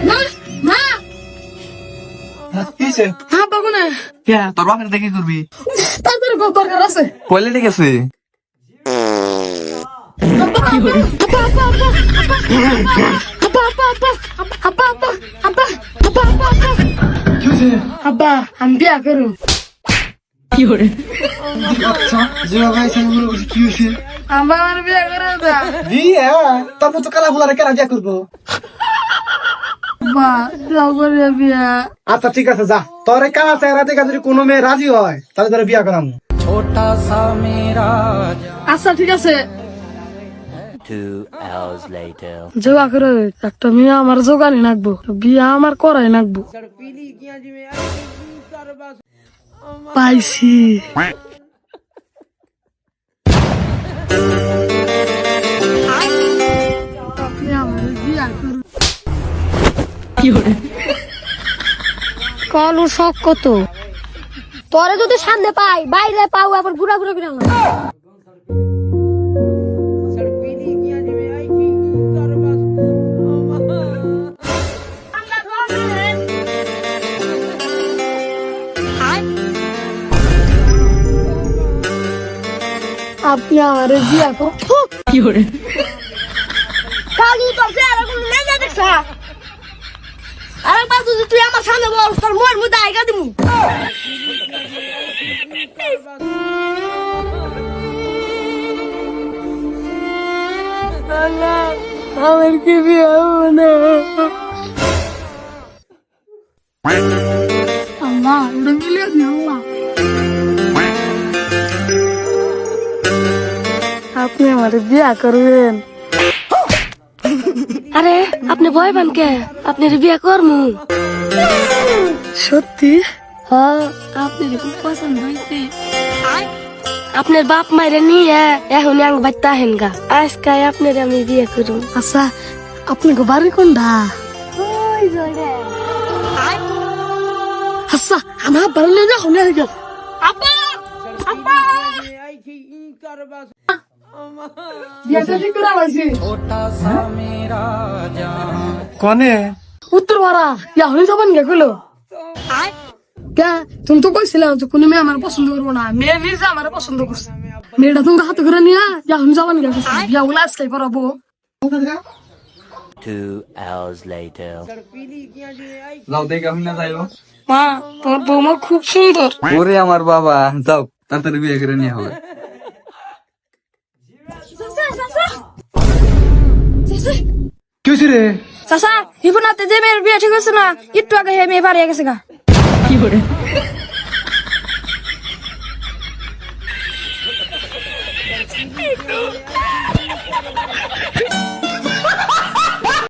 মা মা কিছে আব্বা কোনে কে তোর বাপের দেখে করবি তাদের দরকার আছে কইলে ঠিক আছে আব্বা আমি বিয়া করু আচ্ছা জিয়া ভাই সঙ্গে বলে কি হইছে আব্বা আমার বিয়া করে দা বিয়া তারপর তো কালা ফুলারে কেন বিয়া করবো বা যাও করে বিয়া আচ্ছা ঠিক আছে যা তোর এই কালা চেহারা দেখে যদি কোনো মেয়ে রাজি হয় তাহলে তোর বিয়া করাম আচ্ছা ঠিক আছে 2 hours later. যোগা করে একটা মেয়ে আমার জোগানি নাকবো বিয়া আমার করাই নাকবো পাইছি আপনি আমার বিয়া করুন কল ও শখ কত তোরে যদি সামনে পাই বাইরে পাও আবার ঘুরা ঘুরা ঘুরা আপনি আমার বিয়া করুন কালু তোর চেহারা কোনো নেই দেখছ আরেকবার যদি তুই আমার সামনে বল তোর মোর মুদা আইগা দিমু আমার কি বিয়া হবে না আল্লাহ এটা মিলিয়ে দিও আল্লাহ আপনি আমার বিয়া করবেন আরে আপনি ভয় পান কে আপনার বিয়ে করমু সত্যি হ্যাঁ আপনার খুব পছন্দ হয়েছে আপনার বাপ মাইরে নিয়ে এখন আং বাচ্চা হেন গা আজকে আপনার আমি বিয়ে করুম আচ্ছা আপনি গো বাড়ি কোনটা আচ্ছা আমার বাড়ি নিয়ে যাও নিয়ে যাও আপা আপা বিয়াটা ঠিক করে আলাইছি কনে উত্তর ভাড়া ইয়া হয়ে যাবেন গে কইলো কে তুমি তো কইছিলাম তো কোনো মেয়ে আমার পছন্দ করবো না মেয়ে নিজে আমার পছন্দ করছে মেয়েটা তুমি হাতে করে নিয়ে ইয়া হয়ে যাবেন গে বিয়া বলে আজকে করাবো 2 hours later. যাও দেখে আমি না যাইও মা তোমার বৌমা খুব সুন্দর ওরে আমার বাবা যাও তাড়াতাড়ি বিয়ে করে নিয়ে হবে কি হয়েছে রে চাচা রিপনাতে যে মেয়ের বিয়ে ঠিক হচ্ছে না একটু আগে হে মেয়ে বাড়ি গেছে গা